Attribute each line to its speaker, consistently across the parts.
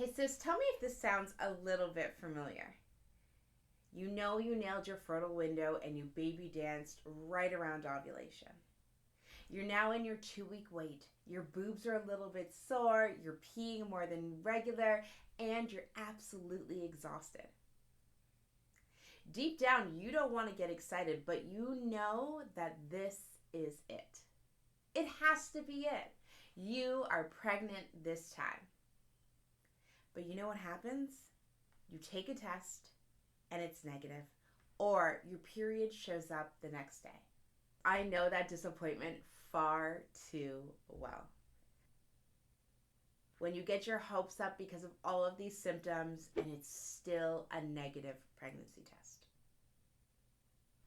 Speaker 1: Hey sis, tell me if this sounds a little bit familiar. You know you nailed your fertile window and you baby danced right around ovulation. You're now in your 2 week wait. Your boobs are a little bit sore, you're peeing more than regular, and you're absolutely exhausted. Deep down, you don't want to get excited, but you know that this is it. It has to be it. You are pregnant this time. But you know what happens? You take a test and it's negative, or your period shows up the next day. I know that disappointment far too well. When you get your hopes up because of all of these symptoms and it's still a negative pregnancy test.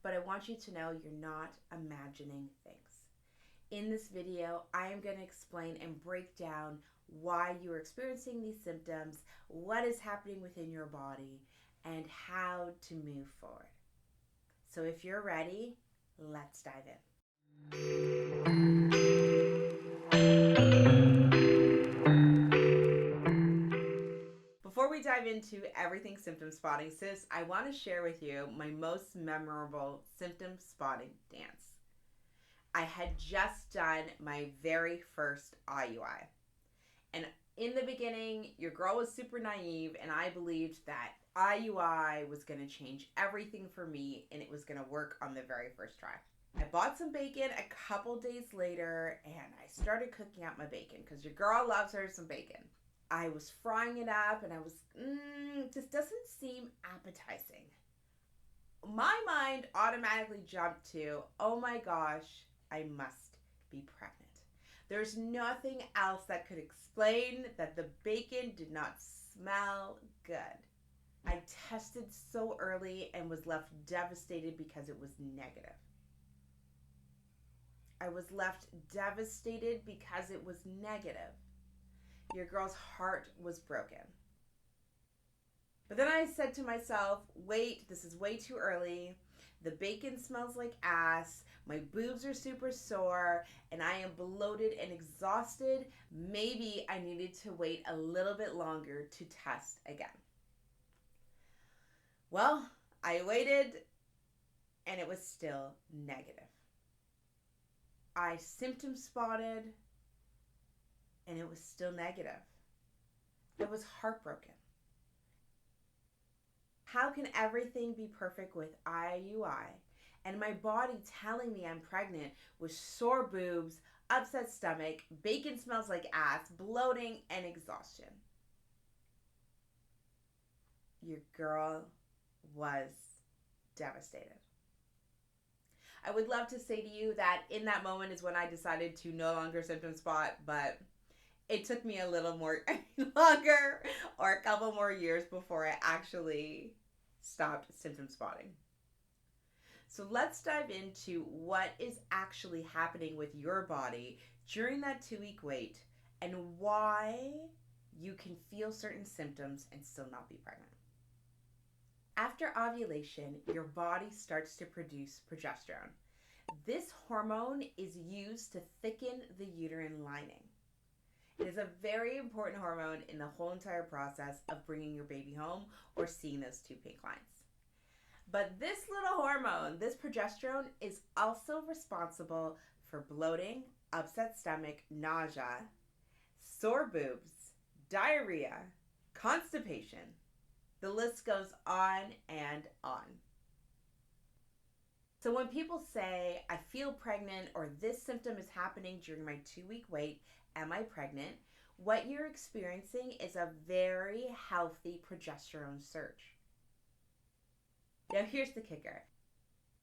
Speaker 1: But I want you to know you're not imagining things. In this video, I am going to explain and break down why you are experiencing these symptoms, what is happening within your body, and how to move forward. So if you're ready, let's dive in. Before we dive into everything symptom spotting, sis, I want to share with you my most memorable symptom spotting dance. I had just done my very first IUI. And in the beginning, your girl was super naive, and I believed that IUI was going to change everything for me and it was going to work on the very first try. I bought some bacon a couple days later and I started cooking out my bacon because your girl loves her some bacon. I was frying it up and I was, this doesn't seem appetizing. My mind automatically jumped to, oh my gosh, I must be pregnant. There's nothing else that could explain that the bacon did not smell good. I tested so early and was left devastated because it was negative. I was left devastated because it was negative. Your girl's heart was broken. But then I said to myself, wait, this is way too early. The bacon smells like ass. My boobs are super sore and I am bloated and exhausted. Maybe I needed to wait a little bit longer to test again. Well, I waited and it was still negative. I symptom spotted and it was still negative. I was heartbroken. How can everything be perfect with IUI and my body telling me I'm pregnant with sore boobs, upset stomach, bacon smells like ass, bloating, and exhaustion? Your girl was devastated. I would love to say to you that in that moment is when I decided to no longer symptom spot, but it took me a little more longer or a couple more years before I actually stopped symptom spotting. So let's dive into what is actually happening with your body during that 2 week wait and why you can feel certain symptoms and still not be pregnant. After ovulation, your body starts to produce progesterone. This hormone is used to thicken the uterine lining. It is a very important hormone in the whole entire process of bringing your baby home or seeing those 2 pink lines. But this little hormone, this progesterone, is also responsible for bloating, upset stomach, nausea, sore boobs, diarrhea, constipation. The list goes on and on. So when people say, I feel pregnant or this symptom is happening during my 2 week wait, am I pregnant? What you're experiencing is a very healthy progesterone surge. Now here's the kicker.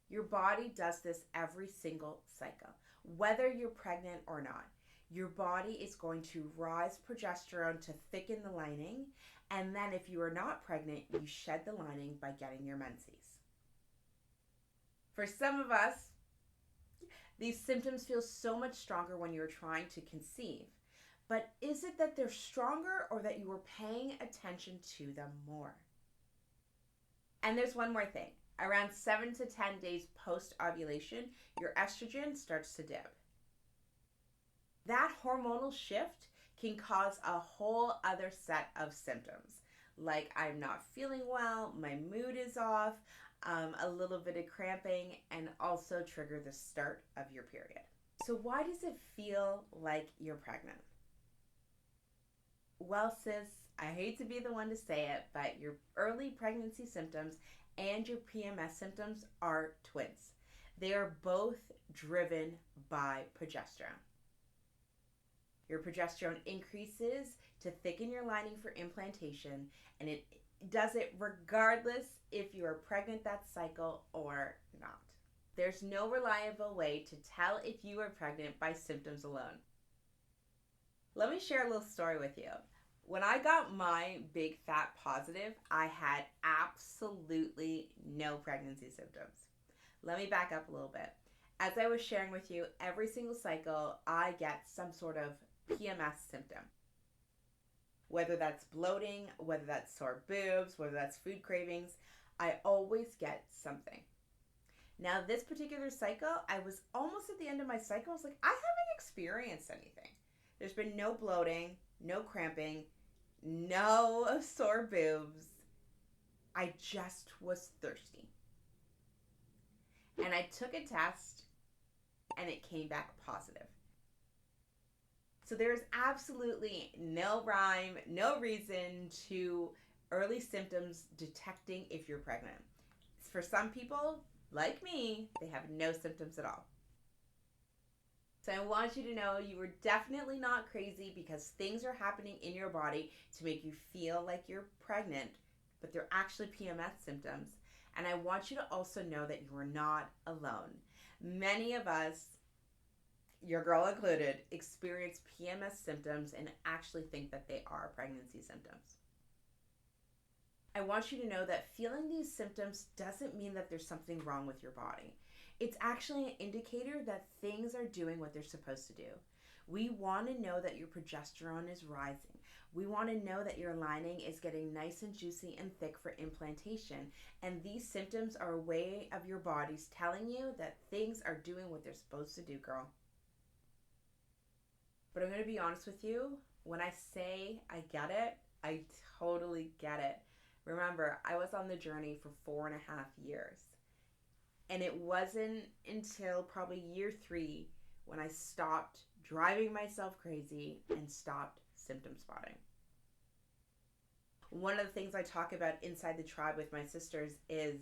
Speaker 1: Your body does this every single cycle. Whether you're pregnant or not, your body is going to rise progesterone to thicken the lining, and then if you are not pregnant, you shed the lining by getting your menses. For some of us, these symptoms feel so much stronger when you're trying to conceive. But is it that they're stronger or that you are paying attention to them more? And there's one more thing. Around 7 to 10 days post-ovulation, your estrogen starts to dip. That hormonal shift can cause a whole other set of symptoms. Like I'm not feeling well, my mood is off, a little bit of cramping, and also trigger the start of your period. So why does it feel like you're pregnant? Well, sis, I hate to be the one to say it, but your early pregnancy symptoms and your PMS symptoms are twins. They are both driven by progesterone. Your progesterone increases to thicken your lining for implantation, and it does it regardless if you are pregnant that cycle or not. There's no reliable way to tell if you are pregnant by symptoms alone. Let me share a little story with you. When I got my big fat positive, I had absolutely no pregnancy symptoms. Let me back up a little bit. As I was sharing with you, every single cycle I get some sort of PMS symptom. Whether that's bloating, whether that's sore boobs, whether that's food cravings, I always get something. Now, this particular cycle, I was almost at the end of my cycle. I was like, I haven't experienced anything. There's been no bloating, no cramping, no sore boobs. I just was thirsty. And I took a test and it came back positive. So there's absolutely no rhyme, no reason to early symptoms detecting if you're pregnant. For some people, like me, they have no symptoms at all. So I want you to know you are definitely not crazy because things are happening in your body to make you feel like you're pregnant, but they're actually PMS symptoms. And I want you to also know that you are not alone. Many of us, your girl included, experience PMS symptoms and actually think that they are pregnancy symptoms. I want you to know that feeling these symptoms doesn't mean that there's something wrong with your body. It's actually an indicator that things are doing what they're supposed to do. We want to know that your progesterone is rising. We want to know that your lining is getting nice and juicy and thick for implantation. And these symptoms are a way of your body's telling you that things are doing what they're supposed to do, girl. But I'm going to be honest with you. When I say I get it, I totally get it. Remember, I was on the journey for 4.5 years. And it wasn't until probably year 3 when I stopped driving myself crazy and stopped symptom spotting. One of the things I talk about inside the tribe with my sisters is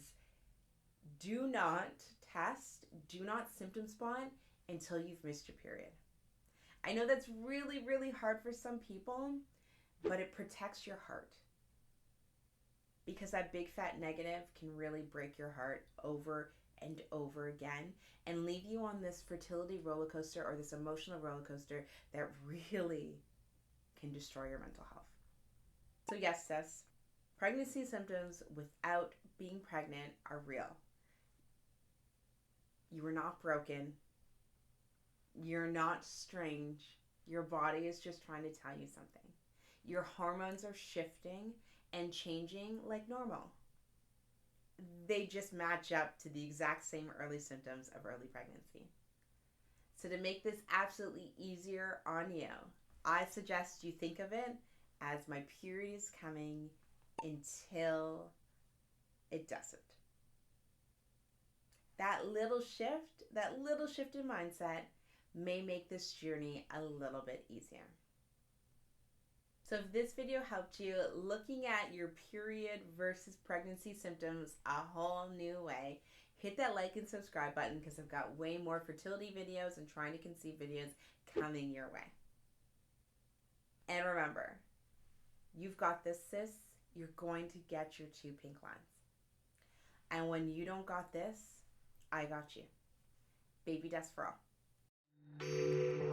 Speaker 1: do not test, do not symptom spot until you've missed your period. I know that's really, really hard for some people, but it protects your heart. Because that big fat negative can really break your heart over and over again and leave you on this fertility roller coaster or this emotional roller coaster that really can destroy your mental health. So yes, sis, pregnancy symptoms without being pregnant are real. You are not broken. You're not strange. Your body is just trying to tell you something. Your hormones are shifting and changing like normal. They just match up to the exact same early symptoms of early pregnancy. So to make this absolutely easier on you, I suggest you think of it as my period is coming until it doesn't. That little shift in mindset may make this journey a little bit easier. So if this video helped you looking at your period versus pregnancy symptoms a whole new way, hit that like and subscribe button because I've got way more fertility videos and trying to conceive videos coming your way. And remember, you've got this, sis. You're going to get your 2 pink lines. And when you don't got this, I got you. Baby dust for all.